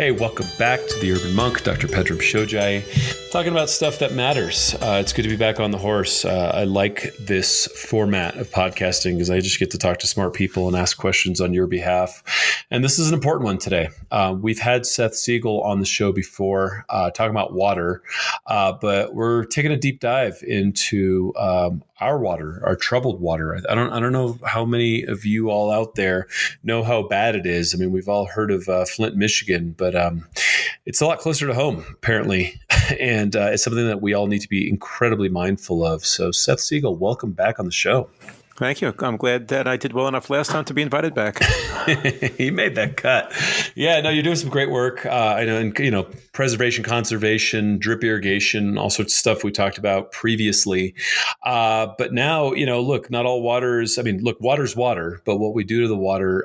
Hey, welcome back to The Urban Monk. Dr. Pedram Shojai, talking about stuff that matters. It's good to be back on the horse. I like this format of podcasting because I just get to talk to smart people and ask questions on your behalf. And this is an important one today. We've had Seth Siegel on the show before talking about water, but we're taking a deep dive into our water, our troubled water. I don't know how many of you all out there know how bad it is. I mean, we've all heard of Flint, Michigan, but it's a lot closer to home, apparently. And it's something that we all need to be incredibly mindful of. So Seth Siegel, welcome back on the show. Thank you. I'm glad that I did well enough last time to be invited back. He made that cut. Yeah, no, you're doing some great work. I know, and preservation, conservation, drip irrigation, all sorts of stuff we talked about previously. But now, look, not all waters. I mean, look, water's water, but what we do to the water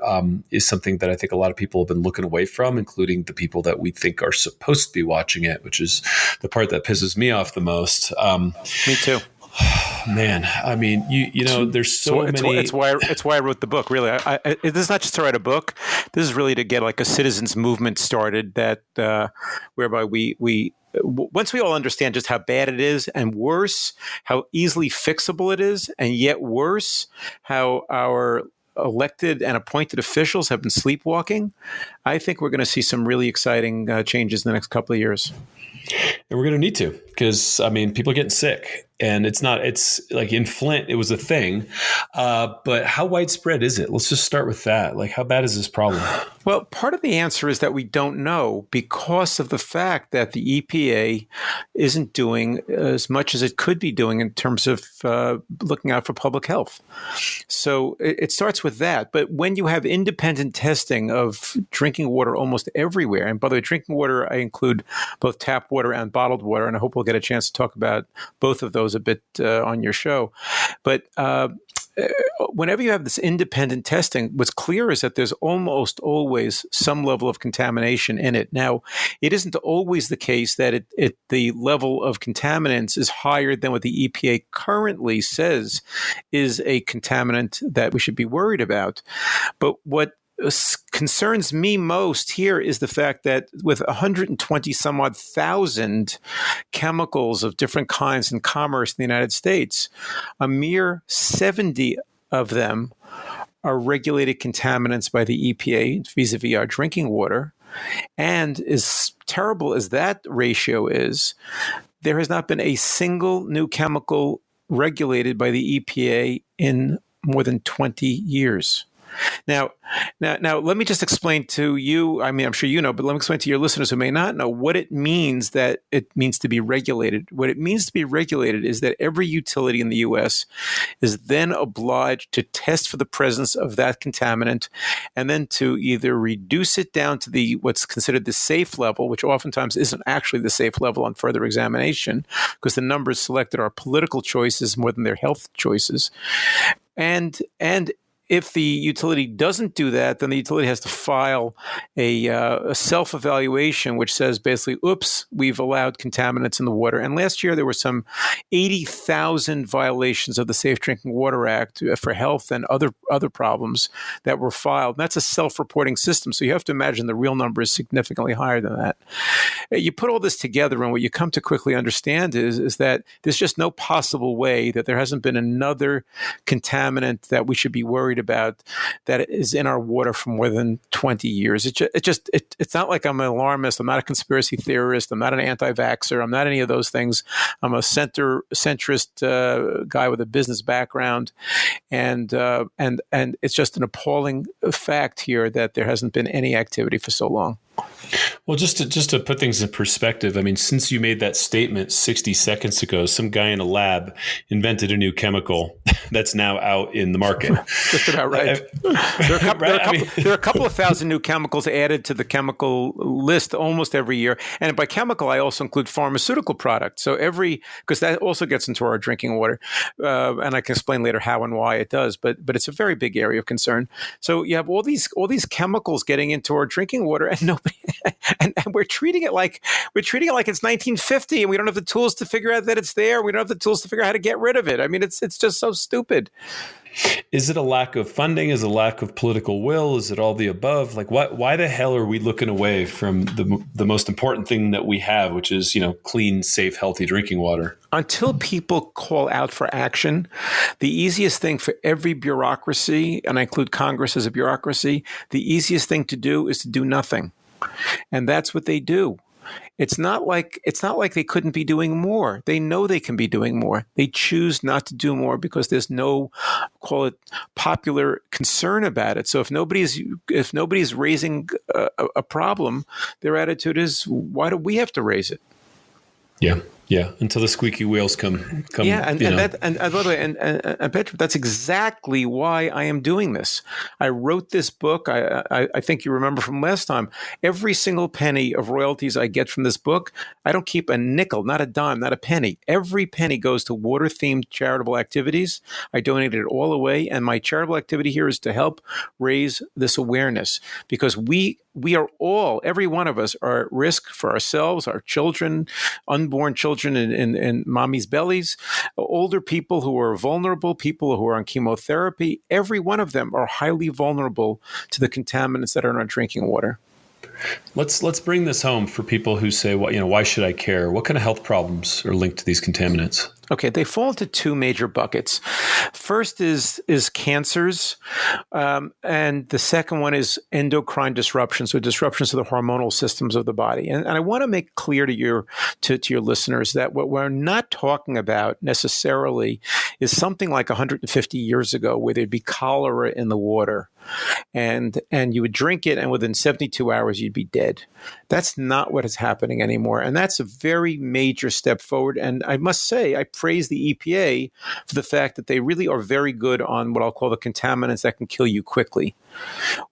is something that I think a lot of people have been looking away from, including the people that we think are supposed to be watching it, which is the part that pisses me off the most. Me too. Man, I mean, there's so many. It's why I wrote the book. Really, this is not just to write a book. This is really to get like a citizens movement started. That whereby we once we all understand just how bad it is, and worse, how easily fixable it is, and yet worse, how our elected and appointed officials have been sleepwalking. I think we're going to see some really exciting changes in the next couple of years. And we're going to need to, because people are getting sick, and it's like in Flint, it was a thing. But how widespread is it? Let's just start with that. Like, how bad is this problem? Well, part of the answer is that we don't know because of the fact that the EPA isn't doing as much as it could be doing in terms of looking out for public health. So it starts with that. But when you have independent testing of drinking water almost everywhere, and by the way, drinking water, I include both tap water and bottled water, and I hope we'll get a chance to talk about both of those a bit on your show. But whenever you have this independent testing, what's clear is that there's almost always some level of contamination in it. Now, it isn't always the case that the level of contaminants is higher than what the EPA currently says is a contaminant that we should be worried about. But what concerns me most here is the fact that with 120 some odd thousand chemicals of different kinds in commerce in the United States, a mere 70 of them are regulated contaminants by the EPA vis-a-vis our drinking water. And as terrible as that ratio is, there has not been a single new chemical regulated by the EPA in more than 20 years. Now, let me just explain to you, I mean, I'm sure you know, but let me explain to your listeners who may not know what it means that it means to be regulated. What it means to be regulated is that every utility in the U.S. is then obliged to test for the presence of that contaminant and then to either reduce it down to what's considered the safe level, which oftentimes isn't actually the safe level on further examination because the numbers selected are political choices more than their health choices. And if the utility doesn't do that, then the utility has to file a self-evaluation, which says basically, oops, we've allowed contaminants in the water. And last year, there were some 80,000 violations of the Safe Drinking Water Act for health and other problems that were filed. And that's a self-reporting system. So you have to imagine the real number is significantly higher than that. You put all this together, and what you come to quickly understand is that there's just no possible way that there hasn't been another contaminant that we should be worried about that is in our water for more than 20 years. It's not like I'm an alarmist. I'm not a conspiracy theorist. I'm not an anti-vaxxer. I'm not any of those things. I'm a centrist guy with a business background, and it's just an appalling fact here that there hasn't been any activity for so long. Well, just to put things in perspective, I mean, since you made that statement 60 seconds ago, some guy in a lab invented a new chemical that's now out in the market. Just about right. There are a couple of thousand new chemicals added to the chemical list almost every year. And by chemical, I also include pharmaceutical products. So because that also gets into our drinking water. And I can explain later how and why it does. But it's a very big area of concern. So you have all these chemicals getting into our drinking water, and and we're treating it like it's 1950, and we don't have the tools to figure out that it's there. We don't have the tools to figure out how to get rid of it. I mean, it's just so stupid. Is it a lack of funding? Is it a lack of political will? Is it all the above? Like, why the hell are we looking away from the most important thing that we have, which is, clean, safe, healthy drinking water? Until people call out for action, the easiest thing for every bureaucracy, and I include Congress as a bureaucracy, the easiest thing to do is to do nothing. And that's what they do. It's not like they couldn't be doing more. They know they can be doing more. They choose not to do more because there's no, call it, popular concern about it. So if nobody's raising a problem, their attitude is, why do we have to raise it? Yeah. Until the squeaky wheels come. Yeah, and by the way, and Pedram, that's exactly why I am doing this. I wrote this book. I think you remember from last time. Every single penny of royalties I get from this book, I don't keep a nickel, not a dime, not a penny. Every penny goes to water-themed charitable activities. I donated it all away, and my charitable activity here is to help raise this awareness, because we are all, every one of us, are at risk for ourselves, our children, unborn children in mommy's bellies, older people who are vulnerable, people who are on chemotherapy. Every one of them are highly vulnerable to the contaminants that are in our drinking water. Let's bring this home for people who say, why should I care? What kind of health problems are linked to these contaminants? Okay, they fall into two major buckets. First is cancers, and the second one is endocrine disruptions, or disruptions to the hormonal systems of the body. And I want to make clear to your listeners that what we're not talking about necessarily is something like 150 years ago, where there'd be cholera in the water, and you would drink it, and within 72 hours you'd be dead. That's not what is happening anymore, and that's a very major step forward. And I must say, I praise the EPA for the fact that they really are very good on what I'll call the contaminants that can kill you quickly.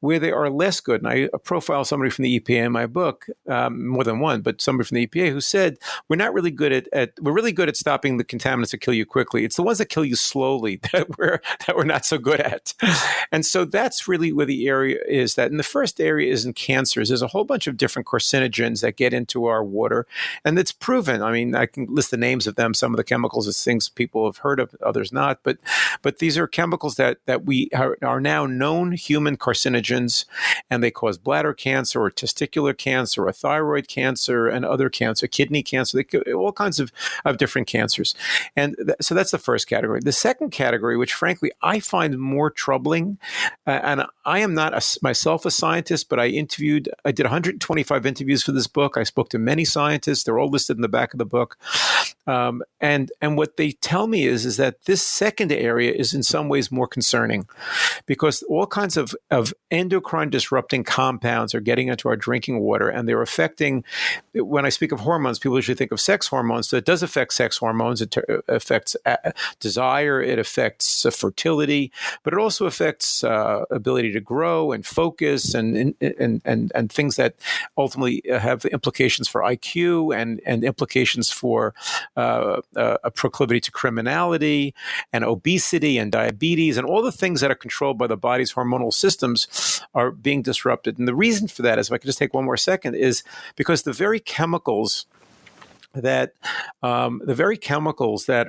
Where they are less good, and I profile somebody from the EPA in my book, more than one, but somebody from the EPA who said, we're not really good we're really good at stopping the contaminants that kill you quickly. It's the ones that kill you slowly that we're not so good at. And so that's really where the area is. That in the first area is in cancers. There's a whole bunch of different carcinogens that get into our water, and it's proven. I mean, I can list the names of them. Some of the chemicals is things people have heard of, others not. But these are chemicals that we are now known human carcinogens, and they cause bladder cancer or testicular cancer or thyroid cancer and other cancer, kidney cancer, all kinds of different cancers. And so that's the first category. The second category, which frankly I find more troubling, and I am not myself a scientist, but I did 125 interviews for this book. I spoke to many scientists. They're all listed in the back of the book. And what they tell me is that this second area is in some ways more concerning, because all kinds of endocrine disrupting compounds are getting into our drinking water, and they're affecting, when I speak of hormones, people usually think of sex hormones. So it does affect sex hormones. It affects desire. It affects fertility, but it also affects ability to grow and focus and things that ultimately have implications for IQ and implications for a proclivity to criminality and obesity and diabetes, and all the things that are controlled by the body's hormonal systems are being disrupted. And the reason for that is, if I could just take one more second, is because the very chemicals that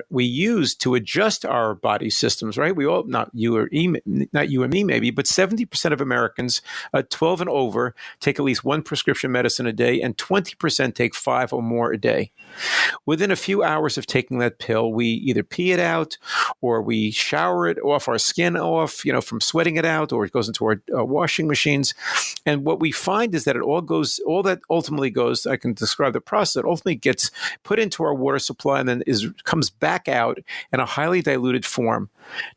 we use to adjust our body systems, right? We all, not you and me maybe, but 70% of Americans, 12 and over, take at least one prescription medicine a day, and 20% take 5 or more a day. Within a few hours of taking that pill, we either pee it out, or we shower it off, our skin off, from sweating it out, or it goes into our washing machines. And what we find is that all that ultimately goes, I can describe the process, it ultimately gets put into our water supply and then comes back out in a highly diluted form.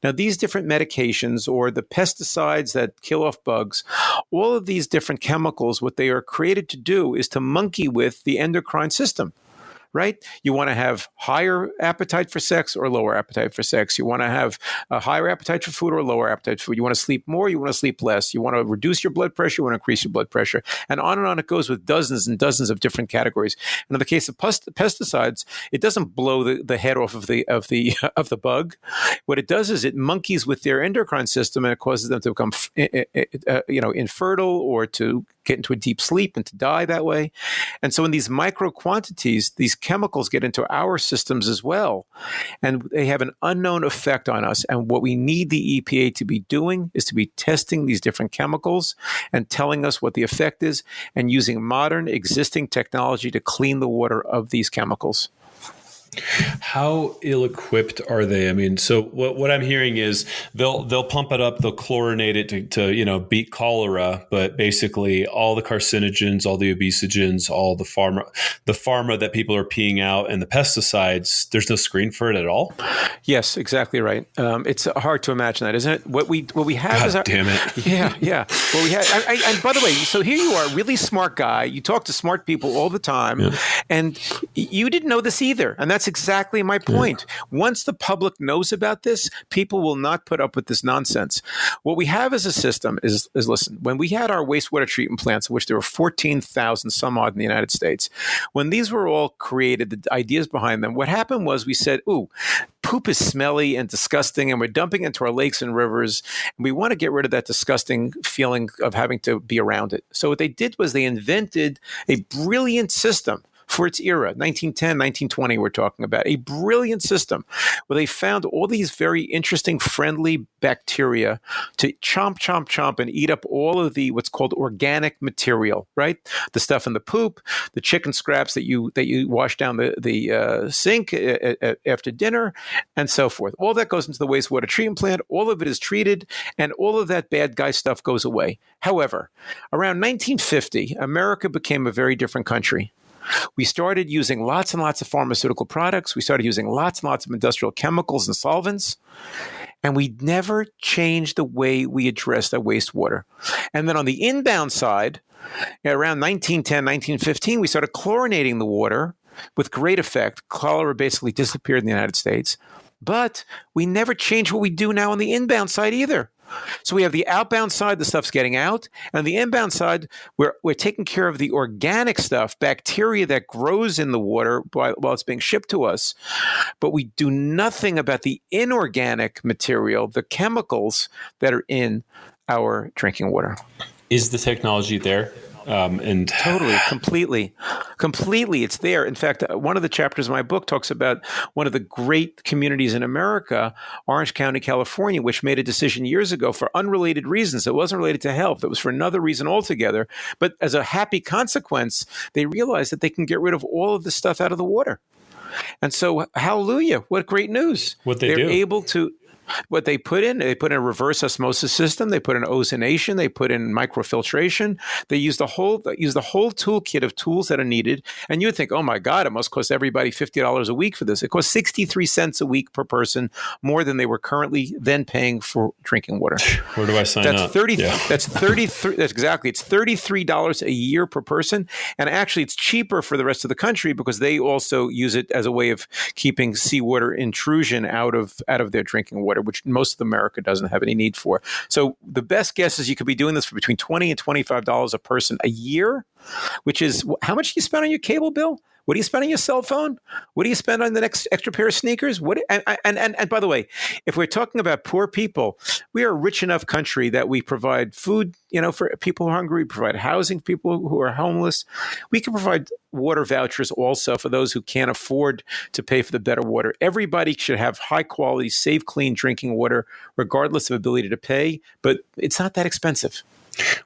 Now, these different medications, or the pesticides that kill off bugs, all of these different chemicals, what they are created to do is to monkey with the endocrine system. Right? You want to have higher appetite for sex or lower appetite for sex. You want to have a higher appetite for food or a lower appetite for food. You want to sleep more, you want to sleep less. You want to reduce your blood pressure, you want to increase your blood pressure. And on it goes, with dozens and dozens of different categories. And in the case of pesticides, it doesn't blow the head off of the bug. What it does is it monkeys with their endocrine system, and it causes them to become infertile, or to get into a deep sleep and to die that way. And so in these micro quantities, these chemicals get into our systems as well. And they have an unknown effect on us. And what we need the EPA to be doing is to be testing these different chemicals and telling us what the effect is and using modern existing technology to clean the water of these chemicals. How ill-equipped are they? I mean, so what I'm hearing is they'll pump it up, they'll chlorinate it to beat cholera, but basically all the carcinogens, all the obesogens, all the pharma that people are peeing out, and the pesticides, there's no screen for it at all. Yes, exactly right. It's hard to imagine that, isn't it? What we have God is damn it. Yeah. What we have, and by the way, so here you are, a really smart guy. You talk to smart people all the time, and you didn't know this either, and that's exactly my point. Once the public knows about this, people will not put up with this nonsense. What we have as a system is listen, when we had our wastewater treatment plants, which there were 14,000 some odd in the United States, when these were all created, the ideas behind them, what happened was we said, ooh, poop is smelly and disgusting, and we're dumping into our lakes and rivers, and we want to get rid of that disgusting feeling of having to be around it. So what they did was they invented a brilliant system for its era, 1910, 1920, we're talking about, a brilliant system where they found all these very interesting, friendly bacteria to chomp, and eat up all of the what's called organic material, right? The stuff in the poop, the chicken scraps that you wash down the sink after dinner, and so forth. All that goes into the wastewater treatment plant. All of it is treated, and all of that bad guy stuff goes away. However, around 1950, America became a very different country. We started using lots and lots of pharmaceutical products. We started using lots and lots of industrial chemicals and solvents. And we never changed the way we addressed our wastewater. And then on the inbound side, around 1910, 1915, we started chlorinating the water with great effect. Cholera basically disappeared in the United States. But we never changed what we do now on the inbound side either. So we have the outbound side, the stuff's getting out. And on the inbound side, we're taking care of the organic stuff, bacteria that grows in the water while it's being shipped to us. But we do nothing about the inorganic material, the chemicals that are in our drinking water. Is the technology there? And totally, completely, it's there. In fact, one of the chapters of my book talks about one of the great communities in America, Orange County, California, which made a decision years ago for unrelated reasons. It wasn't related to health. It was for another reason altogether. But as a happy consequence, they realized that they can get rid of all of the stuff out of the water. And so, hallelujah, what great news. They're able to... What they put in a reverse osmosis system. They put in ozonation. They put in microfiltration. They use the whole toolkit of tools that are needed. And you would think, oh my God, it must cost everybody $50 a week for this. It costs 63 cents a week per person, more than they were currently then paying for drinking water. Where do I sign up? That's 33. That's exactly. It's $33 a year per person, and actually, it's cheaper for the rest of the country because they also use it as a way of keeping seawater intrusion out of their drinking water, which most of America doesn't have any need for. So the best guess is you could be doing this for between $20 and $25 a person a year, which is how much do you spend on your cable bill? What do you spend on your cell phone? What do you spend on the next extra pair of sneakers? And by the way, if we're talking about poor people, we are a rich enough country that we provide food, for people who are hungry, we provide housing for people who are homeless. We can provide water vouchers also for those who can't afford to pay for the better water. Everybody should have high quality, safe, clean drinking water, regardless of ability to pay, but it's not that expensive.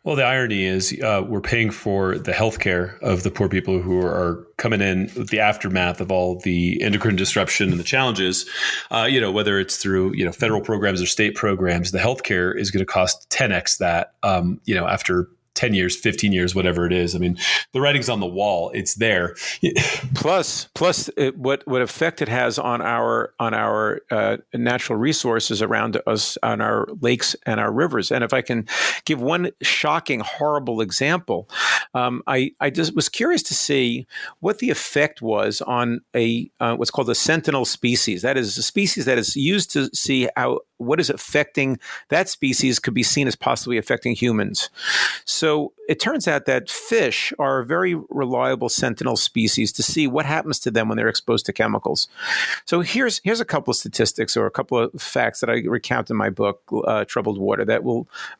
Well, the irony is we're paying for the healthcare of the poor people who are coming in with the aftermath of all the endocrine disruption and the challenges, whether it's through, federal programs or state programs, the healthcare is going to cost 10x that, after 10 years, 15 years, whatever it is. I mean, the writing's on the wall. It's there. Plus, what effect it has on our natural resources around us, on our lakes and our rivers. And if I can give one shocking, horrible example, I just was curious to see what the effect was on what's called a sentinel species. That is a species that is used to see what is affecting that species could be seen as possibly affecting humans. So So it turns out that fish are a very reliable sentinel species to see what happens to them when they're exposed to chemicals. So here's a couple of statistics or a couple of facts that I recount in my book, Troubled Water, that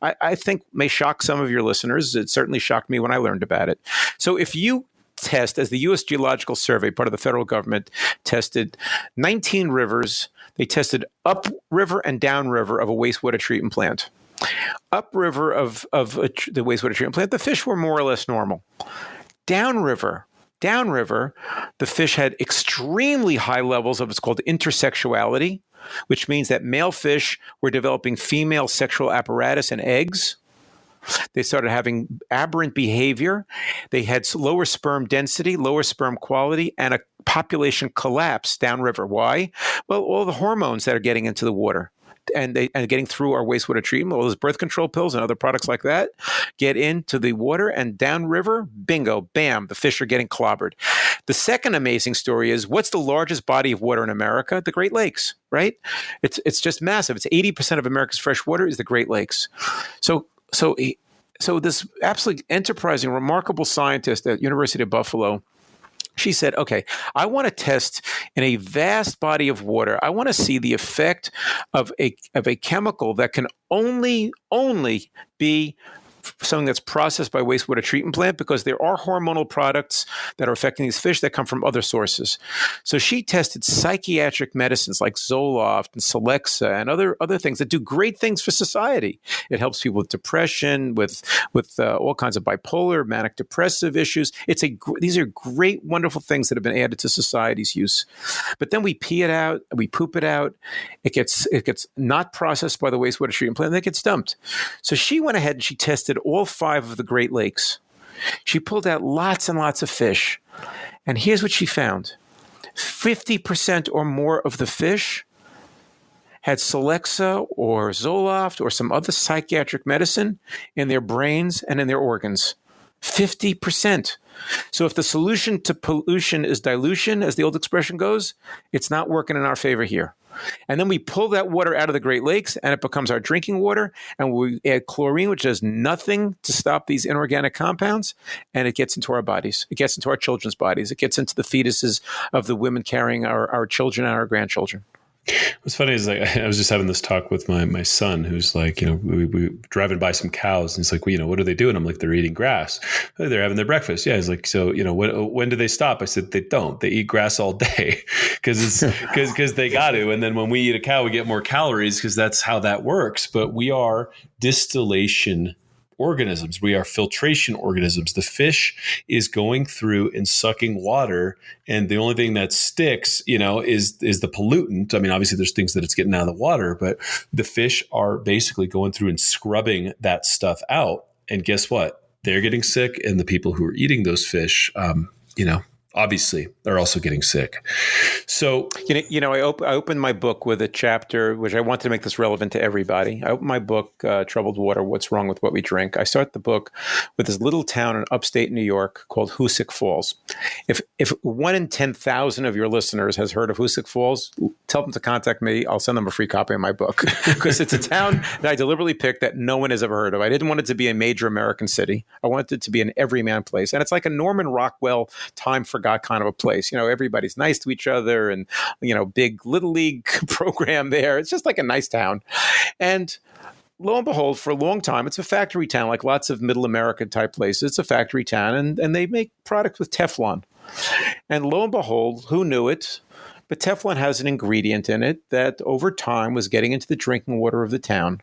I think may shock some of your listeners. It certainly shocked me when I learned about it. So if you test, as the U.S. Geological Survey, part of the federal government, tested 19 rivers. They tested upriver and downriver of a wastewater treatment plant. Upriver of the wastewater treatment plant, the fish were more or less normal. Downriver, the fish had extremely high levels of what's called intersexuality, which means that male fish were developing female sexual apparatus and eggs. They started having aberrant behavior. They had lower sperm density, lower sperm quality, and a population collapse downriver. Why? Well, all the hormones that are getting into the water and getting through our wastewater treatment, all those birth control pills and other products like that, get into the water, and downriver, bingo, bam, the fish are getting clobbered. The second amazing story is, what's the largest body of water in America? The Great Lakes, right? It's just massive. It's 80% of America's fresh water is the Great Lakes. So this absolutely enterprising, remarkable scientist at University of Buffalo, she said, okay, I want to test in a vast body of water. I want to see the effect of a chemical that can only be something that's processed by wastewater treatment plant, because there are hormonal products that are affecting these fish that come from other sources. So she tested psychiatric medicines like Zoloft and Celexa and other things that do great things for society. It helps people with depression, with all kinds of bipolar, manic depressive issues. These are great, wonderful things that have been added to society's use. But then we pee it out, we poop it out. It gets not processed by the wastewater treatment plant, and it gets dumped. So she went ahead and she tested all 5 of the Great Lakes. She pulled out lots and lots of fish. And here's what she found. 50% or more of the fish had Celexa or Zoloft or some other psychiatric medicine in their brains and in their organs. 50%. So if the solution to pollution is dilution, as the old expression goes, it's not working in our favor here. And then we pull that water out of the Great Lakes and it becomes our drinking water, and we add chlorine, which does nothing to stop these inorganic compounds, and it gets into our bodies. It gets into our children's bodies. It gets into the fetuses of the women carrying our children and our grandchildren. What's funny is, like, I was just having this talk with my son, who's like, we driving by some cows, and he's like, well, what are they doing? I'm like, they're eating grass. They're having their breakfast. Yeah. He's like, so, when do they stop? I said, they don't. They eat grass all day because they got to. And then when we eat a cow, we get more calories because that's how that works. But we are distillation organisms. We are filtration organisms. The fish is going through and sucking water, and the only thing that sticks, is the pollutant. I mean, obviously there's things that it's getting out of the water, but the fish are basically going through and scrubbing that stuff out. And guess what? They're getting sick, and the people who are eating those fish, obviously they're also getting sick. So, I opened my book with a chapter, which I wanted to make this relevant to everybody. I opened my book, Troubled Water, What's Wrong with What We Drink. I start the book with this little town in upstate New York called Hoosick Falls. If 1 in 10,000 of your listeners has heard of Hoosick Falls, tell them to contact me. I'll send them a free copy of my book, because it's a town that I deliberately picked that no one has ever heard of. I didn't want it to be a major American city. I wanted it to be an everyman place. And it's like a Norman Rockwell time forgot kind of a place. Everybody's nice to each other, and, big Little League program there. It's just like a nice town. And lo and behold, for a long time, it's a factory town, like lots of middle America type places. It's a factory town, and they make products with Teflon. And lo and behold, who knew it? But Teflon has an ingredient in it that over time was getting into the drinking water of the town.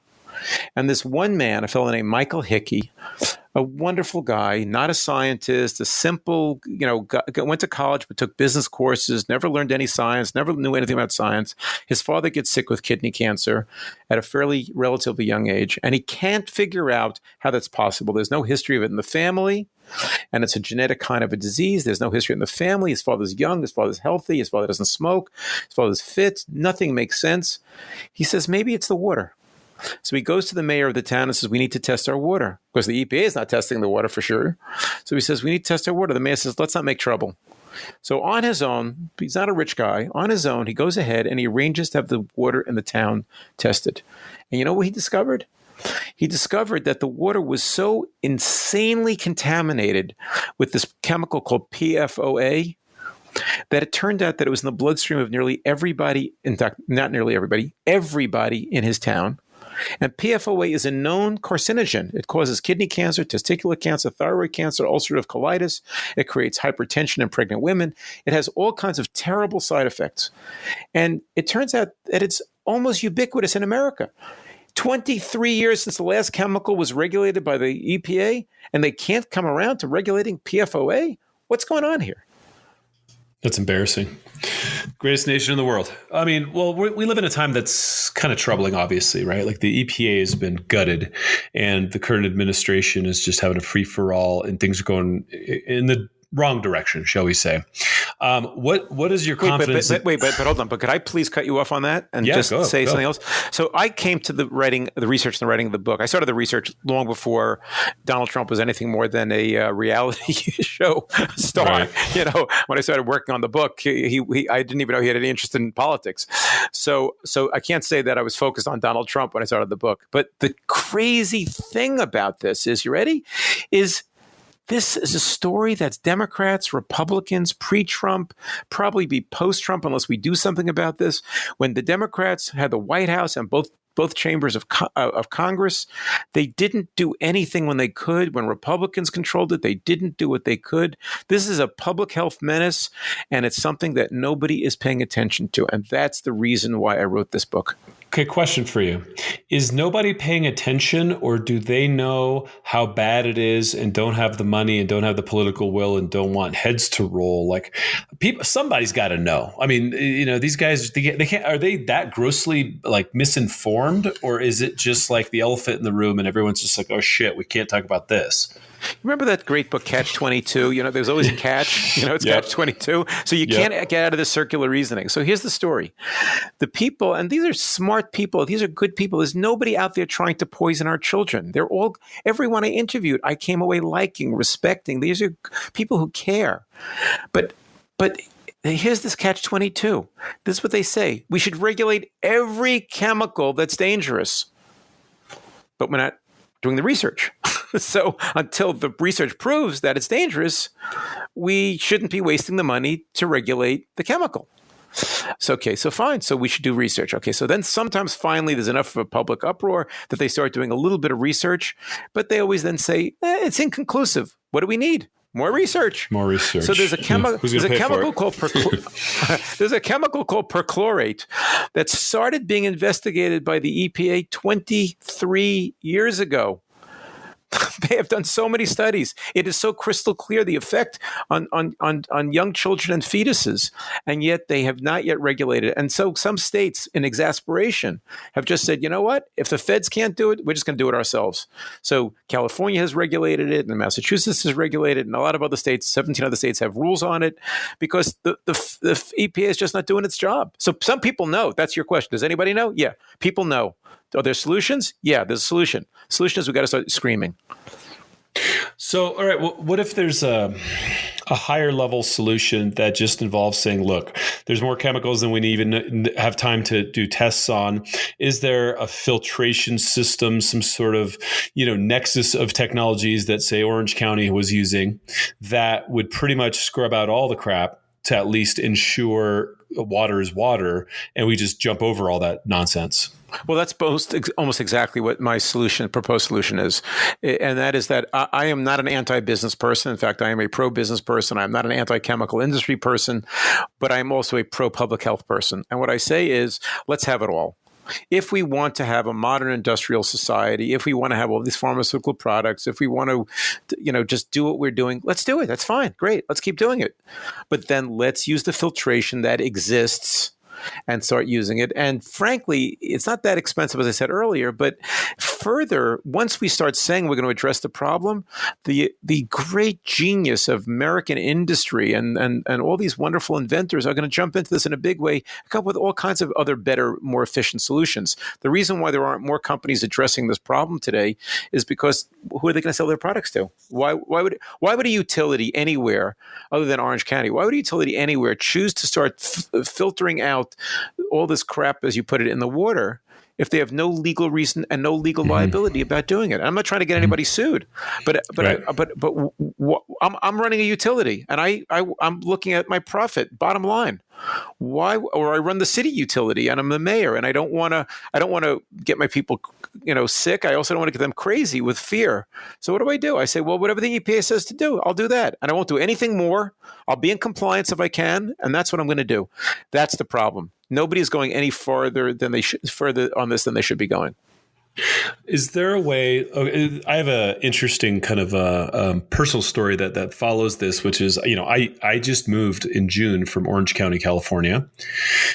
And this one man, a fellow named Michael Hickey, a wonderful guy, not a scientist, a simple, went to college but took business courses, never learned any science, never knew anything about science. His father gets sick with kidney cancer at a relatively young age, and he can't figure out how that's possible. There's no history of it in the family, and it's a genetic kind of a disease. There's no history in the family. His father's young, his father's healthy, his father doesn't smoke, his father's fit. Nothing makes sense. He says, maybe it's the water. So he goes to the mayor of the town and says, we need to test our water. Because the EPA is not testing the water for sure. So he says, we need to test our water. The mayor says, let's not make trouble. So on his own, he's not a rich guy, on his own, he goes ahead and he arranges to have the water in the town tested. And you know what he discovered? he discovered that the water was so insanely contaminated with this chemical called PFOA that it turned out that it was in the bloodstream of nearly everybody, in fact, not nearly everybody in his town. And PFOA is a known carcinogen. It causes kidney cancer, testicular cancer, thyroid cancer, ulcerative colitis. It creates hypertension in pregnant women. It has all kinds of terrible side effects. And it turns out that it's almost ubiquitous in America. 23 years since the last chemical was regulated by the EPA, and they can't come around to regulating PFOA? What's going on here? That's embarrassing. Greatest nation in the world. I mean, well, we live in a time that's kind of troubling, obviously, right? Like the EPA has been gutted and the current administration is just having a free-for-all and things are going in the wrong direction, shall we say. What is your confidence? But hold on. But could I please cut you off on that and say something else? So I came to the research and the writing of the book. I started the research long before Donald Trump was anything more than a reality show star. Right. When I started working on the book, I didn't even know he had any interest in politics. So I can't say that I was focused on Donald Trump when I started the book. But the crazy thing about this is, you ready? This is a story that's Democrats, Republicans, pre-Trump, probably be post-Trump unless we do something about this. When the Democrats had the White House and both chambers of Congress, they didn't do anything when they could. When Republicans controlled it, they didn't do what they could. This is a public health menace, and it's something that nobody is paying attention to. And that's the reason why I wrote this book. Okay, question for you. Is nobody paying attention, or do they know how bad it is and don't have the money and don't have the political will and don't want heads to roll? Like, somebody's got to know. I mean, these guys, they can't. Are they that grossly like misinformed, or is it just like the elephant in the room and everyone's just like, oh shit, we can't talk about this? Remember that great book, Catch-22? There's always a catch. It's yep. Catch-22. So you can't get out of this circular reasoning. So here's the story. The people, and these are smart people, these are good people. There's nobody out there trying to poison our children. Everyone I interviewed, I came away liking, respecting. These are people who care. But here's this Catch-22. This is what they say. We should regulate every chemical that's dangerous. But we're not doing the research. So until the research proves that it's dangerous, we shouldn't be wasting the money to regulate the chemical. So fine. So we should do research. Okay, so then sometimes finally there's enough of a public uproar that they start doing a little bit of research, but they always then say, it's inconclusive. What do we need? More research. More research. So there's a chemical called perchlorate that started being investigated by the EPA 23 years ago. They have done so many studies. It is so crystal clear, the effect on young children and fetuses, and yet they have not yet regulated it. And so some states, in exasperation, have just said, you know what? If the feds can't do it, we're just going to do it ourselves. So California has regulated it, and Massachusetts has regulated it, and a lot of other states, 17 other states, have rules on it because the EPA is just not doing its job. So some people know. That's your question. Does anybody know? Yeah, people know. Are there solutions? Yeah, there's a solution. Solution is we've got to start screaming. So, all right, well, what if there's a higher level solution that just involves saying, look, there's more chemicals than we even have time to do tests on. Is there a filtration system, some sort of, nexus of technologies that, say, Orange County was using that would pretty much scrub out all the crap to at least ensure water is water, and we just jump over all that nonsense? Well, that's almost exactly what my proposed solution is. And that is that I am not an anti-business person. In fact, I am a pro-business person. I'm not an anti-chemical industry person, but I'm also a pro-public health person. And what I say is, let's have it all. If we want to have a modern industrial society, if we want to have all these pharmaceutical products, if we want to, just do what we're doing, let's do it. That's fine. Great. Let's keep doing it. But then let's use the filtration that exists and start using it. And frankly, it's not that expensive, as I said earlier, but further, once we start saying we're going to address the problem, the great genius of American industry and all these wonderful inventors are going to jump into this in a big way, come up with all kinds of other better, more efficient solutions. The reason why there aren't more companies addressing this problem today is because who are they going to sell their products to? Why would a utility anywhere other than Orange County, why would a utility anywhere choose to start filtering out out all this crap, as you put it, in the water if they have no legal reason and no legal liability about doing it? I'm not trying to get anybody sued, but Right. I'm running a utility, and I'm looking at my profit, bottom line. Why? Or I run the city utility, and I'm the mayor, and I don't want to get my people, sick. I also don't want to get them crazy with fear. So what do? I say, well, whatever the EPA says to do, I'll do that, and I won't do anything more. I'll be in compliance if I can, and that's what I'm going to do. That's the problem. Nobody's going any further on this than they should be going. Is there a way? I have an interesting kind of personal story that follows this, which is, I just moved in June from Orange County, California,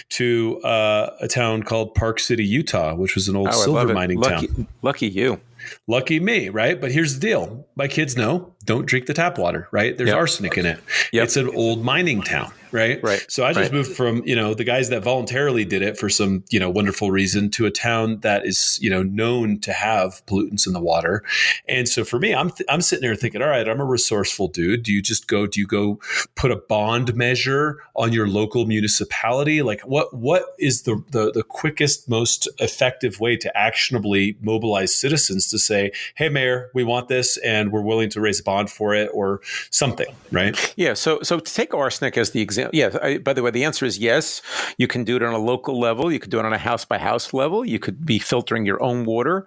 to a town called Park City, Utah, which was an old silver mining town. Lucky you. Lucky me, right? But here's the deal. My kids know, don't drink the tap water, right? There's arsenic in it. Yep. It's an old mining town, right? Right. So I just moved from, the guys that voluntarily did it for some, wonderful reason, to a town that is, known to have pollutants in the water. And so for me, I'm sitting there thinking, all right, I'm a resourceful dude. Do you go put a bond measure on your local municipality? Like what is the quickest, most effective way to actionably mobilize citizens to say, hey, Mayor, we want this and we're willing to raise a bond for it or something, right? Yeah. So to take arsenic as the example, by the way, the answer is yes. You can do it on a local level. You could do it on a house by house level. You could be filtering your own water.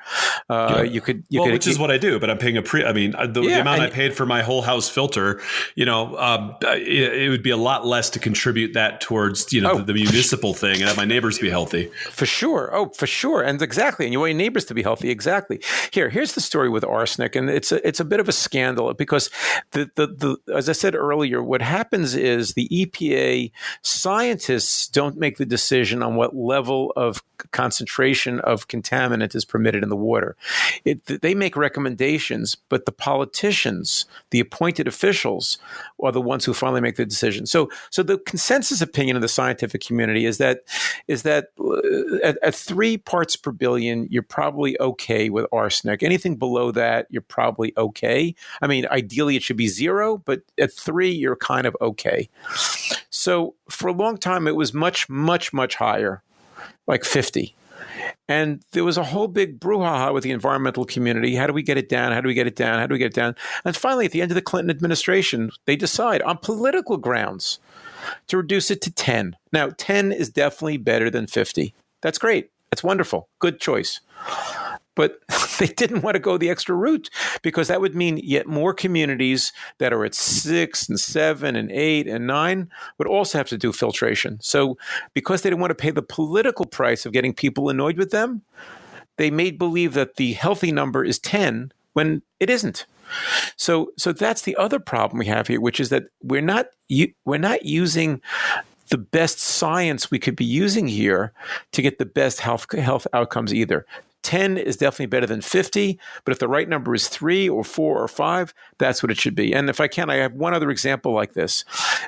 Which is what I do, but I'm paying the amount I paid for my whole house filter, it would be a lot less to contribute that towards, the municipal thing and have my neighbors be healthy. For sure. Oh, for sure. And exactly. And you want your neighbors to be healthy. Exactly. Here's the story with arsenic. And it's a bit of a scandal because the as I said earlier, what happens is the EPA scientists don't make the decision on what level of concentration of contaminant is permitted in the water. They make recommendations, but the politicians, the appointed officials, are the ones who finally make the decision. So the consensus opinion of the scientific community is that at 3 parts per billion, you're probably okay with arsenic. Anything below that, you're probably okay. I mean, ideally it should be 0, but at 3, you're kind of okay. So for a long time, it was much, much, much higher, like 50. And there was a whole big brouhaha with the environmental community. How do we get it down? How do we get it down? How do we get it down? And finally, at the end of the Clinton administration, they decide on political grounds to reduce it to 10. Now, 10 is definitely better than 50. That's great. That's wonderful. Good choice. But they didn't want to go the extra route because that would mean yet more communities that are at 6 and 7 and 8 and 9 would also have to do filtration. So because they didn't want to pay the political price of getting people annoyed with them, they made believe that the healthy number is 10 when it isn't. So that's the other problem we have here, which is that we're not using the best science we could be using here to get the best health outcomes either. 10 is definitely better than 50, but if the right number is 3 or 4 or 5, that's what it should be. And if I can, I have one other example like this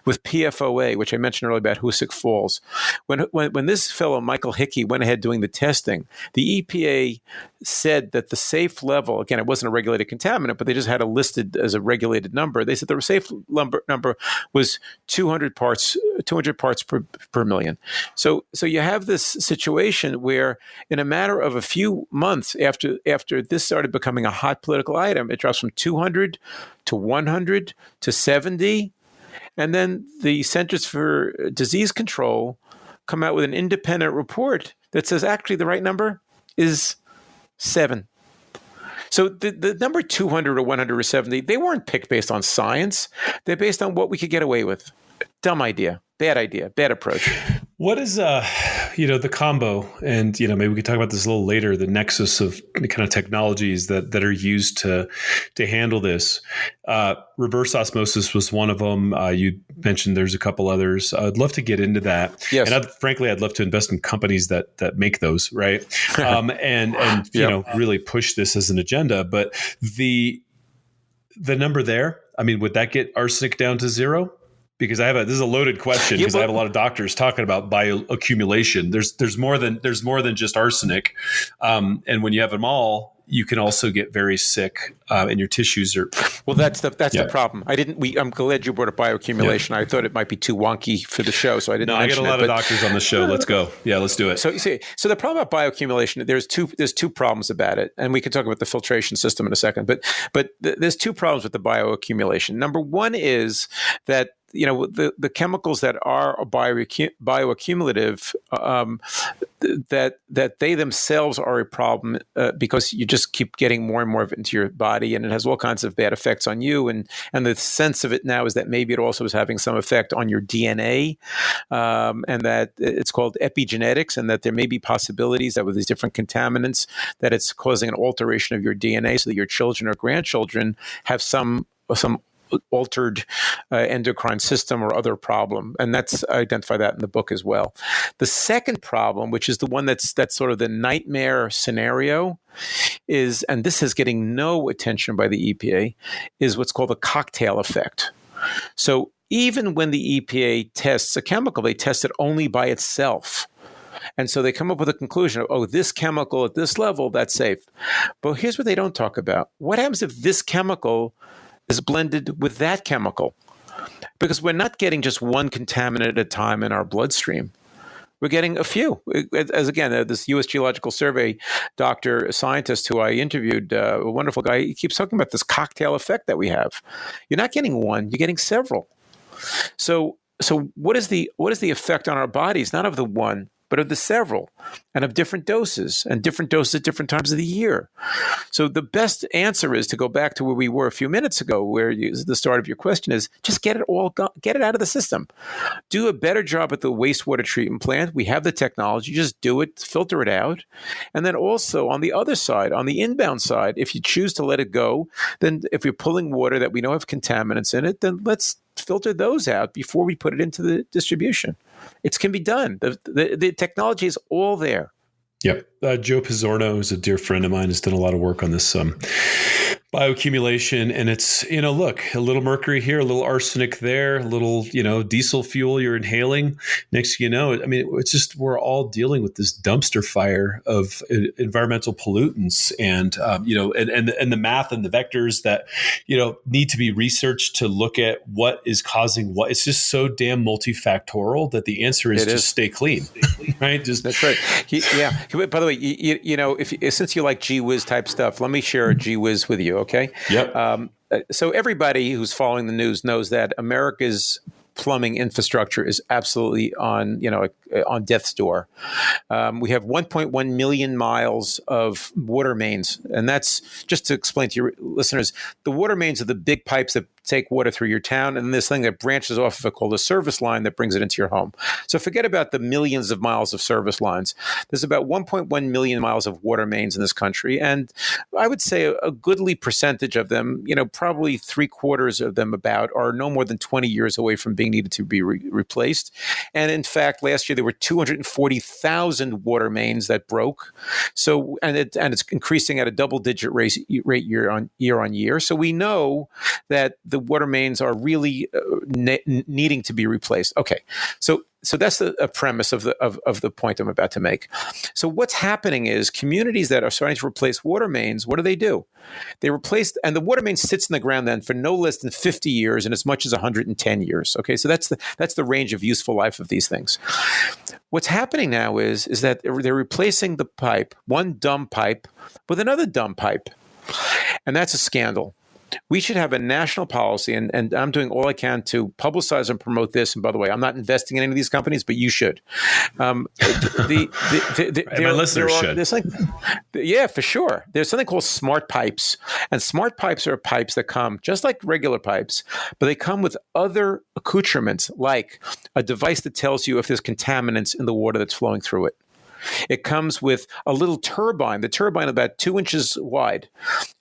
with PFOA, which I mentioned earlier about Hoosick Falls. When this fellow, Michael Hickey, went ahead doing the testing, the EPA said that the safe level, again, it wasn't a regulated contaminant, but they just had it listed as a regulated number. They said the safe number was 200 parts per million. So you have this situation where in a matter of a few months after this started becoming a hot political item, it drops from 200 to 100 to 70. And then the Centers for Disease Control come out with an independent report that says actually the right number is 7. So the number 200 or 100 or 70, they weren't picked based on science. They're based on what we could get away with. Dumb idea, bad approach. What is, the combo, and, maybe we could talk about this a little later, the nexus of the kind of technologies that are used to handle this. Reverse osmosis was one of them. You mentioned there's a couple others. I'd love to get into that. Yes. And frankly, I'd love to invest in companies that make those, right? And really push this as an agenda. But the number there, I mean, would that get arsenic down to 0? Because this is a loaded question because I have a lot of doctors talking about bioaccumulation. There's more than just arsenic, and when you have them all, you can also get very sick, and your tissues are. Well, that's the problem. I'm glad you brought up bioaccumulation. I thought it might be too wonky for the show, so I didn't. No, I get a lot of doctors on the show. Let's go. Yeah, let's do it. So you see, so the problem about bioaccumulation, there's two problems about it, and we can talk about the filtration system in a second. But there's two problems with the bioaccumulation. Number one is that the chemicals that are bioaccumulative, that they themselves are a problem because you just keep getting more and more of it into your body, and it has all kinds of bad effects on you. And the sense of it now is that maybe it also is having some effect on your DNA, and that it's called epigenetics, and that there may be possibilities that with these different contaminants that it's causing an alteration of your DNA so that your children or grandchildren have some altered endocrine system or other problem. And I identify that in the book as well. The second problem, which is the one that's sort of the nightmare scenario, is, and this is getting no attention by the EPA, is what's called the cocktail effect. So even when the EPA tests a chemical, they test it only by itself. And so they come up with a conclusion of, this chemical at this level, that's safe. But here's what they don't talk about. What happens if this chemical is blended with that chemical? Because we're not getting just one contaminant at a time in our bloodstream. We're getting a few. As again, this U.S. Geological Survey scientist who I interviewed, a wonderful guy, he keeps talking about this cocktail effect that we have. You're not getting one, you're getting several. So what is the effect on our bodies, not of the one, but of the several, and of different doses at different times of the year? So the best answer is to go back to where we were a few minutes ago, where the start of your question is just get it out of the system. Do a better job at the wastewater treatment plant. We have the technology. Just do it, filter it out. And then also on the other side, on the inbound side, if you choose to let it go, then if you're pulling water that we know have contaminants in it, then let's filter those out before we put it into the distribution. It can be done. The technology is all there. Yep. Joe Pizzorno, who's a dear friend of mine, has done a lot of work on this bioaccumulation. And it's, look, a little mercury here, a little arsenic there, a little, diesel fuel you're inhaling. Next thing you know, it's just, we're all dealing with this dumpster fire of environmental pollutants and, and the math and the vectors that, need to be researched to look at what is causing what. It's just so damn multifactorial that the answer is just stay clean, right? That's right. Yeah. By the way, since you like Gee Whiz type stuff, let me share a Gee Whiz with you. Okay. Yep. So everybody who's following the news knows that America's plumbing infrastructure is absolutely on death's door. We have 1.1 million miles of water mains, and that's just to explain to your listeners. The water mains are the big pipes that take water through your town, and this thing that branches off of it called a service line that brings it into your home. So forget about the millions of miles of service lines. There's about 1.1 million miles of water mains in this country, and I would say a goodly percentage of them, probably 3/4 of them about, are no more than 20 years away from being needed to be replaced. And in fact, last year there were 240,000 water mains that broke. So and it's increasing at a double-digit rate year on year. So we know that the water mains are really needing to be replaced. Okay, so that's a premise of the point I'm about to make. So what's happening is communities that are starting to replace water mains, what do? They replace, and the water main sits in the ground then for no less than 50 years and as much as 110 years. Okay, so that's the range of useful life of these things. What's happening now is that they're replacing the pipe, one dumb pipe, with another dumb pipe, and that's a scandal. We should have a national policy, and I'm doing all I can to publicize and promote this. And by the way, I'm not investing in any of these companies, but you should. My listeners should. Yeah, for sure. There's something called smart pipes, and smart pipes are pipes that come just like regular pipes, but they come with other accoutrements, like a device that tells you if there's contaminants in the water that's flowing through it. It comes with a little turbine, the turbine about 2 inches wide.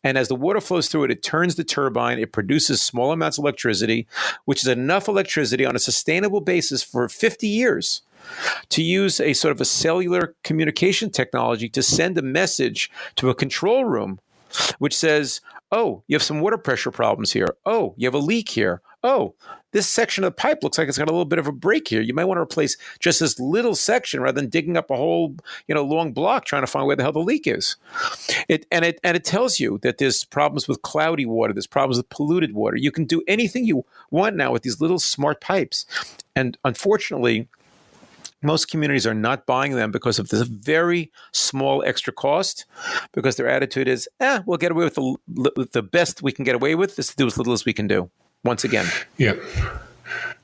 And as the water flows through it, it turns the turbine. It produces small amounts of electricity, which is enough electricity on a sustainable basis for 50 years to use a sort of a cellular communication technology to send a message to a control room, which says, oh, you have some water pressure problems here. Oh, you have a leak here. oh, this section of the pipe looks like it's got a little bit of a break here. You might want to replace just this little section rather than digging up a whole, long block trying to find where the hell the leak is. It tells you that there's problems with cloudy water, there's problems with polluted water. You can do anything you want now with these little smart pipes. And unfortunately, most communities are not buying them because of this very small extra cost, because their attitude is, we'll get away with the best we can get away with. Let's do as little as we can do. Once again. Yep.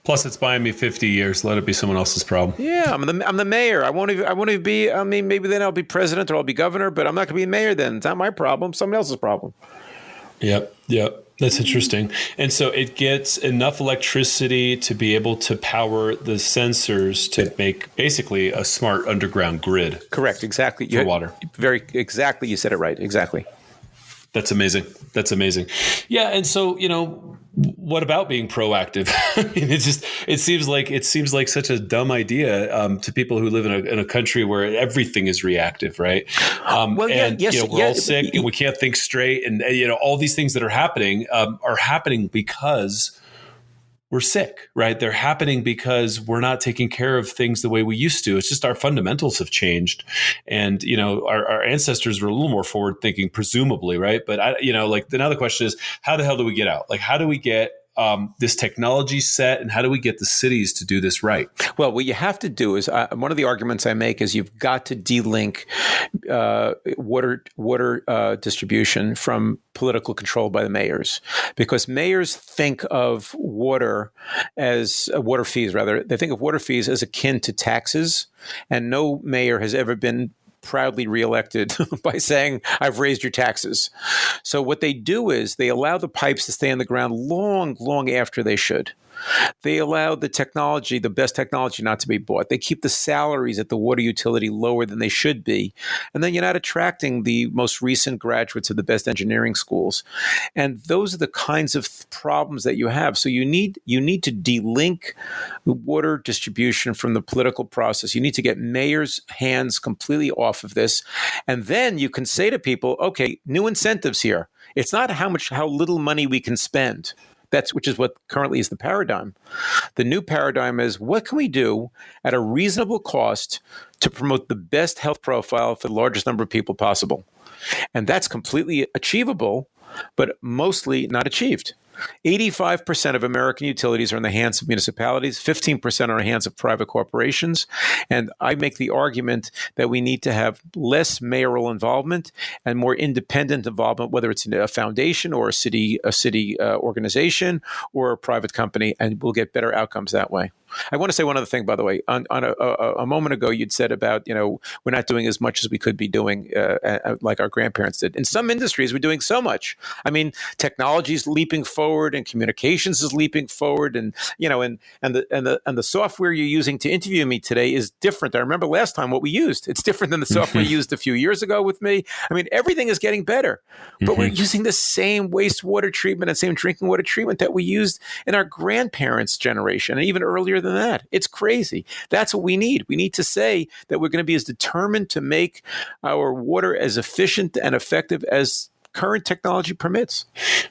Plus, it's buying me 50 years. Let it be someone else's problem. Yeah, I'm the mayor. I won't even be. I mean, maybe then I'll be president or I'll be governor, but I'm not going to be mayor then. It's not my problem. Someone else's problem. Yep. That's interesting. And so it gets enough electricity to be able to power the sensors to make basically a smart underground grid. Correct. Exactly. For water. Very exactly. You said it right. Exactly. That's amazing. Yeah. And so, what about being proactive? I mean, it seems like such a dumb idea to people who live in a country where everything is reactive, right? We're all sick and we can't think straight, and all these things that are happening because we're sick, right? They're happening because we're not taking care of things the way we used to. It's just our fundamentals have changed. And, our ancestors were a little more forward thinking, presumably, right? But, now the question is, how the hell do we get out? Like, how do we get this technology set, and how do we get the cities to do this right? Well, what you have to do is, one of the arguments I make is you've got to de-link water distribution from political control by the mayors, because mayors think of water fees, rather. They think of water fees as akin to taxes, and no mayor has ever been proudly reelected by saying, I've raised your taxes. So what they do is they allow the pipes to stay in the ground long, long after they should. They allow the best technology not to be bought. They keep the salaries at the water utility lower than they should be. And then you're not attracting the most recent graduates of the best engineering schools. And those are the kinds of problems that you have. So you need to de-link water distribution from the political process. You need to get mayors' hands completely off of this. And then you can say to people, okay, new incentives here. It's not how little money we can spend. Which is what currently is the paradigm. The new paradigm is, what can we do at a reasonable cost to promote the best health profile for the largest number of people possible? And that's completely achievable, but mostly not achieved. 85% of American utilities are in the hands of municipalities, 15% are in the hands of private corporations. And I make the argument that we need to have less mayoral involvement and more independent involvement, whether it's in a foundation or a city organization or a private company, and we'll get better outcomes that way. I want to say one other thing, by the way. On a moment ago, you'd said about, we're not doing as much as we could be doing, like our grandparents did. In some industries, we're doing so much. I mean, technology is leaping forward, and communications is leaping forward, and the software you're using to interview me today is different. I remember last time what we used. It's different than the software used a few years ago with me. I mean, everything is getting better, but we're using the same wastewater treatment and same drinking water treatment that we used in our grandparents' generation, and even earlier than that. It's crazy. That's what we need. We need to say that we're going to be as determined to make our water as efficient and effective as current technology permits.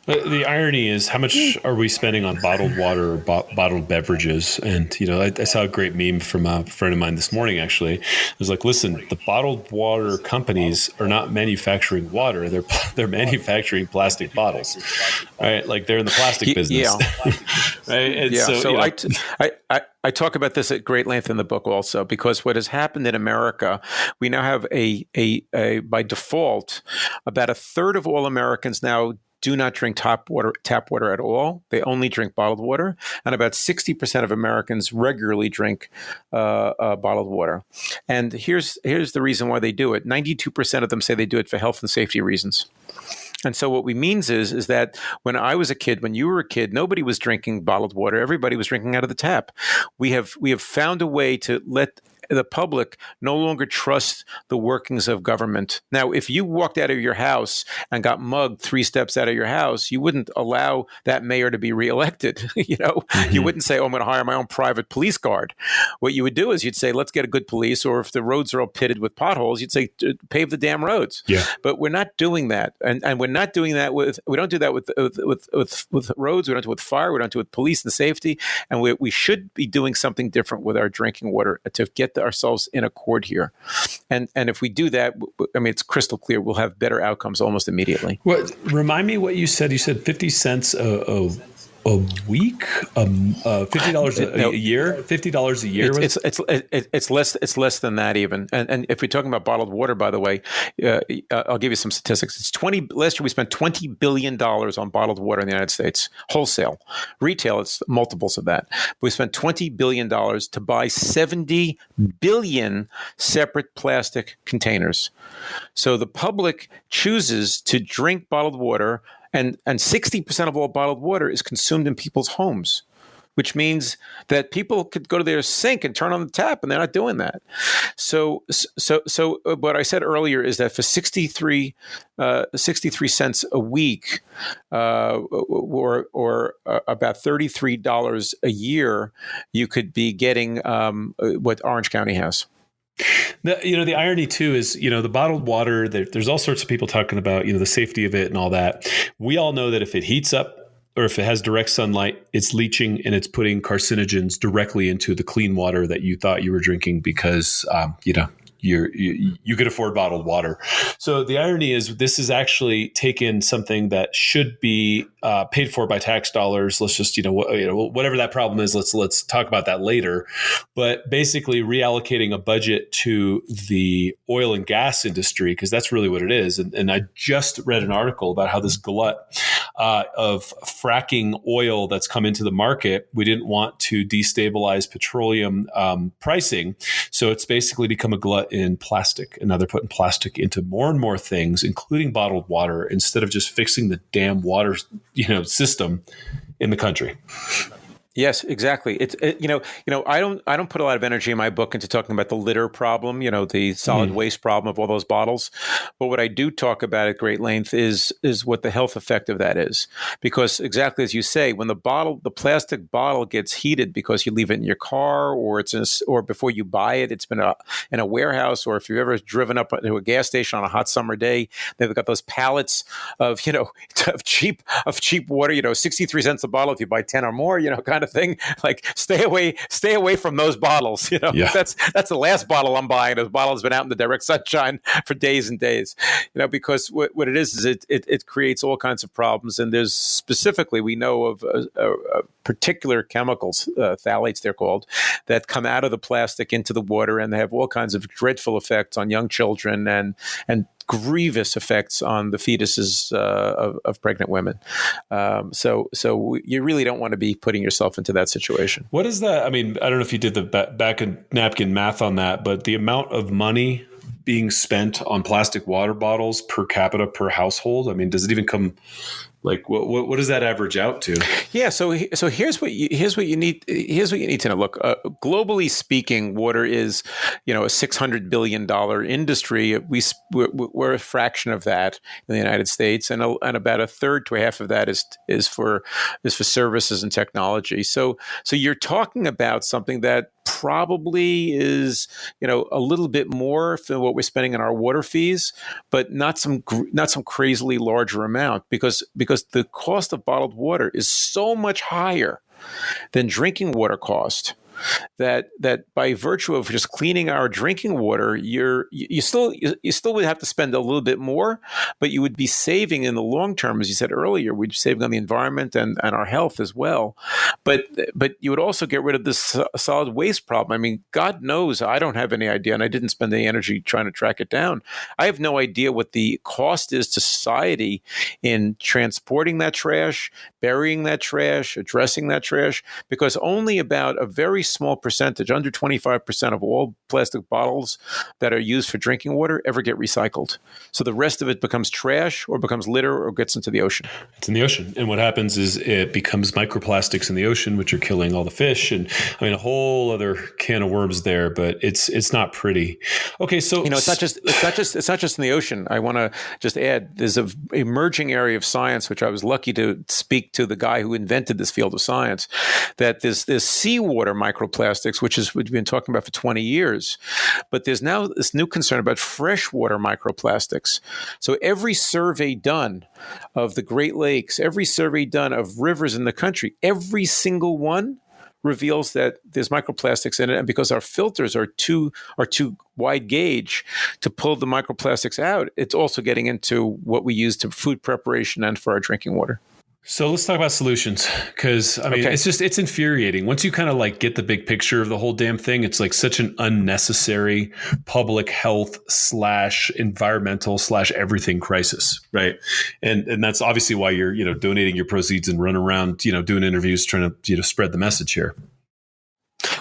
The irony is, how much are we spending on bottled water or bottled beverages? And, I saw a great meme from a friend of mine this morning, actually. It was like, listen, the bottled water companies are not manufacturing water. They're manufacturing plastic bottles, right? Like, they're in the plastic business. Yeah. Right? And I talk about this at great length in the book also, because what has happened in America, we now have by default, about a third of all Americans now do not drink tap water at all. They only drink bottled water. And about 60% of Americans regularly drink bottled water. And here's the reason why they do it. 92% of them say they do it for health and safety reasons. And so what we means is that when I was a kid, when you were a kid, nobody was drinking bottled water. Everybody was drinking out of the tap. We have found a way to let the public no longer trust the workings of government. Now, if you walked out of your house and got mugged 3 steps out of your house, you wouldn't allow that mayor to be reelected. You wouldn't say, "Oh, I'm going to hire my own private police guard." What you would do is you'd say, "Let's get a good police," or if the roads are all pitted with potholes, you'd say, "Pave the damn roads." Yeah. But we're not doing that, and we're not doing that we don't do that with roads. We don't do it with fire. We don't do it with police and safety, and we should be doing something different with our drinking water to get ourselves in accord here. And if we do that, I mean, it's crystal clear. We'll have better outcomes almost immediately. Remind me what you said. You said 50 cents a week, $50 a year, $50 a year. It's less than that even. And if we're talking about bottled water, by the way, I'll give you some statistics. Last year we spent $20 billion on bottled water in the United States, wholesale. Retail, it's multiples of that. We spent $20 billion to buy 70 billion separate plastic containers. So the public chooses to drink bottled water, and 60% of all bottled water is consumed in people's homes, which means that people could go to their sink and turn on the tap, and they're not doing that. So what I said earlier is that for 63 cents a week, or about $33 a year, you could be getting what Orange County has. The irony too is, the bottled water, there's all sorts of people talking about, the safety of it and all that. We all know that if it heats up or if it has direct sunlight, it's leaching and it's putting carcinogens directly into the clean water that you thought you were drinking because, you could afford bottled water. So the irony is this is actually taken something that should be paid for by tax dollars. Let's just, whatever that problem is, let's talk about that later. But basically reallocating a budget to the oil and gas industry, because that's really what it is. And I just read an article about how this glut of fracking oil that's come into the market, we didn't want to destabilize petroleum pricing. So it's basically become a glut in plastic. And now they're putting plastic into more and more things, including bottled water, instead of just fixing the damn water, system in the country. Yes, exactly. I don't put a lot of energy in my book into talking about the litter problem, the solid waste problem of all those bottles. But what I do talk about at great length is what the health effect of that is. Because exactly as you say, when the plastic bottle gets heated because you leave it in your car, or or before you buy it, it's been in a warehouse, or if you've ever driven up to a gas station on a hot summer day, they've got those pallets of cheap water, 63 cents a bottle if you buy 10 or more, kind of thing. Like stay away from those bottles. Yeah. That's the last bottle I'm buying. Those bottles been out in the direct sunshine for days and days. Because what it is it creates all kinds of problems. And there's specifically, we know of particular chemicals, phthalates they're called, that come out of the plastic into the water, and they have all kinds of dreadful effects on young children and grievous effects on the fetuses of pregnant women. So you really don't want to be putting yourself into that situation. What is that? I mean, I don't know if you did the back of napkin math on that, but the amount of money being spent on plastic water bottles per capita per household, I mean, does it even come? Like what does that average out to? Yeah, so here's what you need to know. Look, globally speaking, water is a $600 billion industry. We're a fraction of that in the United States, and about a third to a half of that is for services and technology. So you're talking about something that probably is a little bit more than what we're spending on our water fees, but not some crazily larger amount because the cost of bottled water is so much higher than drinking water cost that by virtue of just cleaning our drinking water, you still would have to spend a little bit more, but you would be saving in the long term, as you said earlier. We'd be saving on the environment and our health as well. But you would also get rid of this solid waste problem. I mean, God knows I don't have any idea, and I didn't spend any energy trying to track it down. I have no idea what the cost is to society in transporting that trash, burying that trash, addressing that trash, because only about a very small percentage, under 25% of all plastic bottles that are used for drinking water ever get recycled. So the rest of it becomes trash or becomes litter or gets into the ocean. It's in the ocean. And what happens is it becomes microplastics in the ocean, which are killing all the fish. And I mean, a whole other can of worms there, but it's not pretty. Okay. So, it's not just in the ocean. I want to just add, there's an emerging area of science, which I was lucky to speak to the guy who invented this field of science, that there's seawater microplastics, which we've been talking about for 20 years. But there's now this new concern about freshwater microplastics. So every survey done of the Great Lakes, every survey done of rivers in the country, every single one reveals that there's microplastics in it. And because our filters are too wide gauge to pull the microplastics out, it's also getting into what we use to food preparation and for our drinking water. So let's talk about solutions, because I mean, it's infuriating. Once you kind of like get the big picture of the whole damn thing, it's like such an unnecessary public health / environmental / everything crisis, right? And that's obviously why you're donating your proceeds and running around doing interviews trying to spread the message here.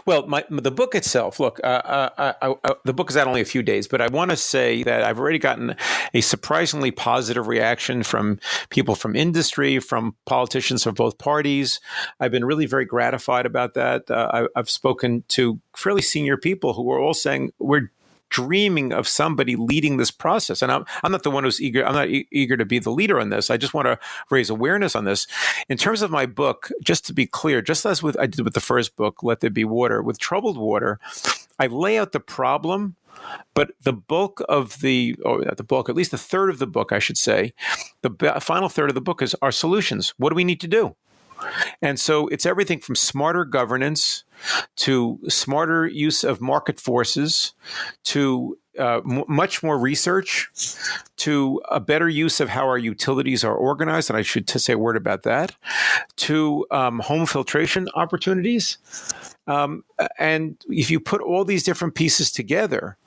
Well, the book itself, look, the book is out only a few days, but I want to say that I've already gotten a surprisingly positive reaction from people from industry, from politicians of both parties. I've been really very gratified about that. I've spoken to fairly senior people who are all saying we're dreaming of somebody leading this process. And I'm not the one who's eager. I'm not eager to be the leader on this. I just want to raise awareness on this. In terms of my book, just to be clear, just as I did with the first book, Let There Be Water, with troubled water, I lay out the problem, but the bulk of at least a third of the book, I should say, the final third of the book is our solutions. What do we need to do? And so it's everything from smarter governance to smarter use of market forces to much more research to a better use of how our utilities are organized. And I should say a word about that, to home filtration opportunities. And if you put all these different pieces together,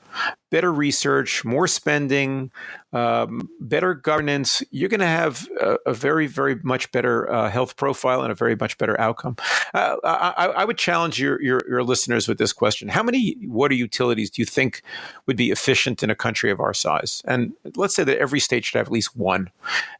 better research, more spending, better governance, you're going to have a very, very much better health profile and a very much better outcome. I would challenge your listeners with this question. How many water utilities do you think would be efficient in a country of our size? And let's say that every state should have at least one.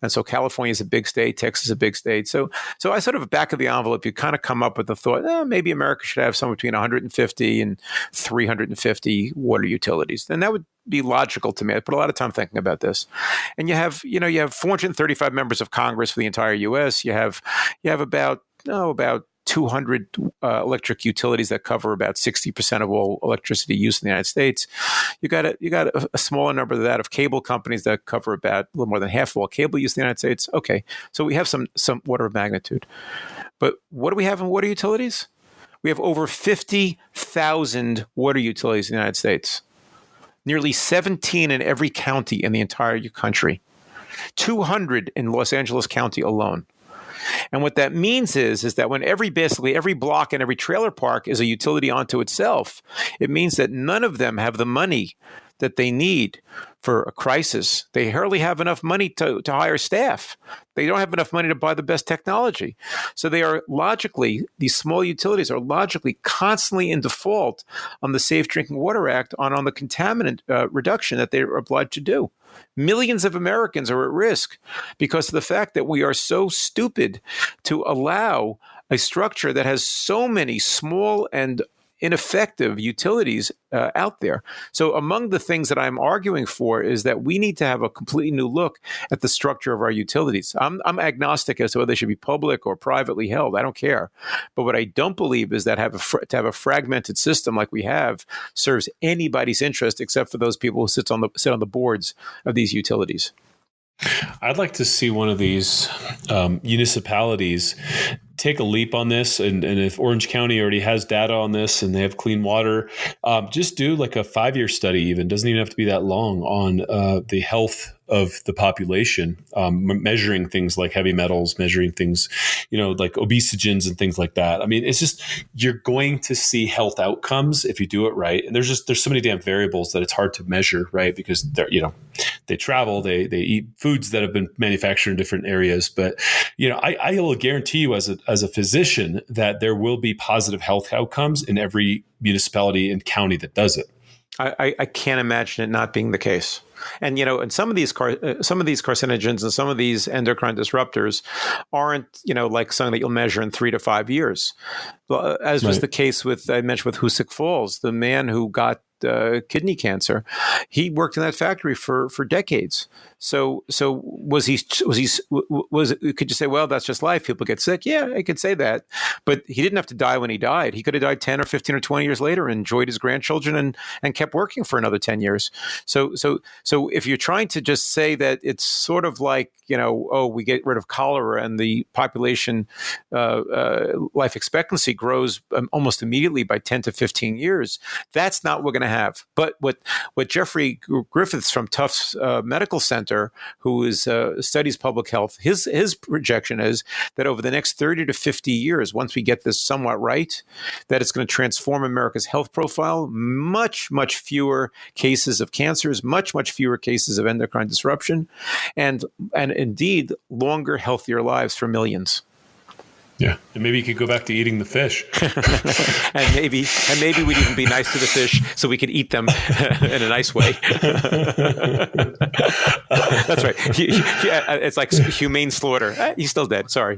And so California is a big state, Texas is a big state. So I sort of back of the envelope, you kind of come up with the thought, maybe America should have somewhere between 150 and 350 water utilities. And that would be logical to me. I put a lot of time thinking about this. And you have 435 members of Congress for the entire U.S. You have about 200 electric utilities that cover about 60% of all electricity used in the United States. You got a smaller number of that of cable companies that cover about a little more than half of all cable use in the United States. Okay, so we have some order of magnitude. But what do we have in water utilities? We have over 50,000 water utilities in the United States. Nearly 17 in every county in the entire country, 200 in Los Angeles County alone. And what that means is that when basically every block and every trailer park is a utility unto itself, it means that none of them have the money that they need for a crisis. They hardly have enough money to hire staff. They don't have enough money to buy the best technology. So these small utilities are logically constantly in default on the Safe Drinking Water Act, on the contaminant reduction that they're obliged to do. Millions of Americans are at risk because of the fact that we are so stupid to allow a structure that has so many small and ineffective utilities out there. So among the things that I'm arguing for is that we need to have a completely new look at the structure of our utilities. I'm agnostic as to whether they should be public or privately held. I don't care. But what I don't believe is that to have a fragmented system like we have serves anybody's interest except for those people who sit on the boards of these utilities. I'd like to see one of these municipalities take a leap on this. And if Orange County already has data on this and they have clean water, just do like a 5-year study even. Doesn't even have to be that long on the health of the population, measuring things like heavy metals, measuring things, like obesogens and things like that. I mean, it's just, you're going to see health outcomes if you do it right. And there's so many damn variables that it's hard to measure, right? Because they they travel, they eat foods that have been manufactured in different areas. But, I will guarantee you as a physician that there will be positive health outcomes in every municipality and county that does it. I can't imagine it not being the case. And and some of these carcinogens and some of these endocrine disruptors aren't like something that you'll measure in 3 to 5 years, as was the case I mentioned with Hoosick Falls, the man who got kidney cancer. He worked in that factory for decades. So could you say, well, that's just life, people get sick? Yeah, I could say that, but he didn't have to die when he died. He could have died 10 or 15 or 20 years later and enjoyed his grandchildren and kept working for another 10 years. So if you're trying to just say that it's sort of like, we get rid of cholera and the population life expectancy grows almost immediately by 10 to 15 years, that's not what we're going to have. But what Jeffrey Griffiths from Tufts Medical Center, who studies public health, his projection is that over the next 30 to 50 years, once we get this somewhat right, that it's going to transform America's health profile. Much, much fewer cases of cancers, much, much fewer cases of endocrine disruption, and indeed longer, healthier lives for millions. Yeah, and maybe you could go back to eating the fish, and maybe we'd even be nice to the fish so we could eat them in a nice way. That's right. It's like humane slaughter. He's still dead. Sorry.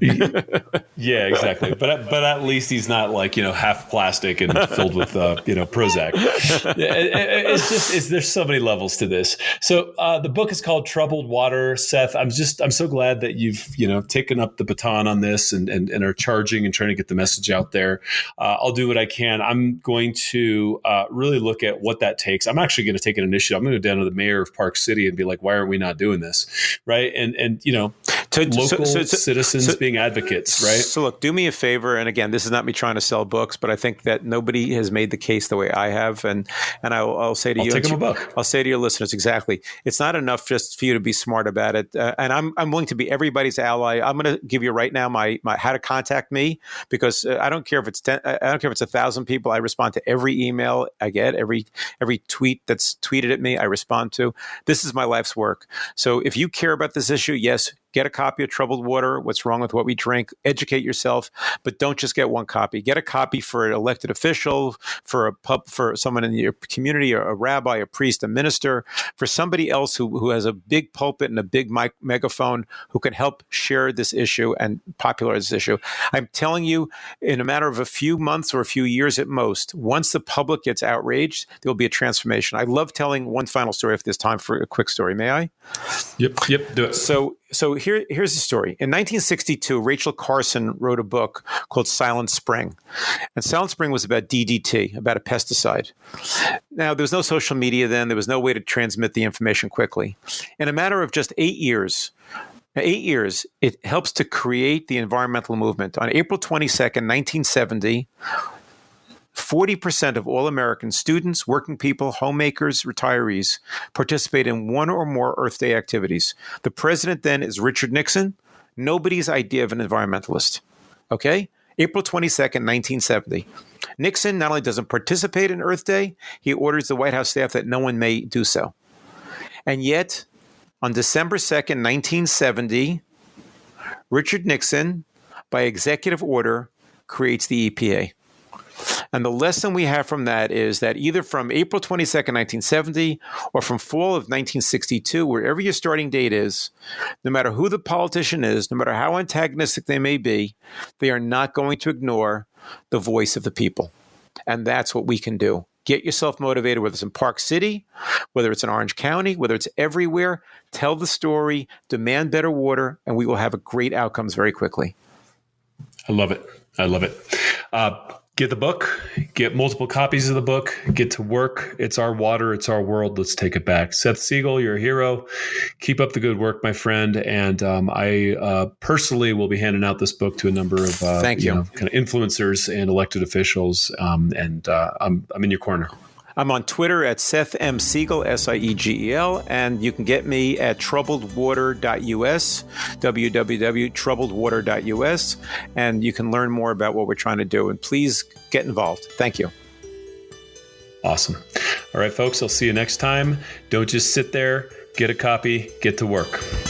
Yeah, exactly. But at least he's not like half plastic and filled with Prozac. There's so many levels to this. So the book is called Troubled Water. Seth, I'm so glad that you've taken up the baton on this and are charging and trying to get the message out there. I'll do what I can. I'm going to really look at what that takes. I'm actually going to take an initiative. I'm going to go down to the mayor of Park City and be like, why aren't we not doing this? Right. And local citizens being advocates. Right. So look, do me a favor. And again, this is not me trying to sell books, but I think that nobody has made the case the way I have. And I'll say to you, take them a book. I'll say to your listeners, exactly. It's not enough just for you to be smart about it. And I'm willing to be everybody's ally. I'm going to give you right now my how to contact me, because I don't care if it's 10, I don't care if it's 1,000 people. I respond to every email I get, every tweet that's tweeted at me, I respond to. This is my life's work. So if you care about this issue, yes, get a copy of Troubled Water, What's Wrong with What We Drink, educate yourself, but don't just get one copy. Get a copy for an elected official, for someone in your community, or a rabbi, a priest, a minister, for somebody else who has a big pulpit and a big megaphone who can help share this issue and popularize this issue. I'm telling you, in a matter of a few months or a few years at most, once the public gets outraged, there will be a transformation. I love telling one final story if there's time for a quick story. May I? Yep, do it. So here's the story. In 1962, Rachel Carson wrote a book called Silent Spring. And Silent Spring was about DDT, about a pesticide. Now, there was no social media then. There was no way to transmit the information quickly. In a matter of just 8 years, it helps to create the environmental movement. On April 22nd, 1970, 40% of all American students, working people, homemakers, retirees participate in one or more Earth Day activities. The president then is Richard Nixon, nobody's idea of an environmentalist. Okay? April 22nd, 1970. Nixon not only doesn't participate in Earth Day, he orders the White House staff that no one may do so. And yet, on December 2nd, 1970, Richard Nixon, by executive order, creates the EPA. And the lesson we have from that is that either from April 22nd, 1970, or from fall of 1962, wherever your starting date is, no matter who the politician is, no matter how antagonistic they may be, they are not going to ignore the voice of the people. And that's what we can do. Get yourself motivated, whether it's in Park City, whether it's in Orange County, whether it's everywhere. Tell the story, demand better water, and we will have great outcomes very quickly. I love it. Get the book, get multiple copies of the book, get to work. It's our water. It's our world. Let's take it back. Seth Siegel, you're a hero. Keep up the good work, my friend. And I personally will be handing out this book to a number of kind of influencers and elected officials. I'm in your corner. I'm on Twitter at Seth M. Siegel, Siegel, and you can get me at troubledwater.us, www.troubledwater.us, and you can learn more about what we're trying to do. And please get involved. Thank you. Awesome. All right, folks, I'll see you next time. Don't just sit there. get a copy, get to work.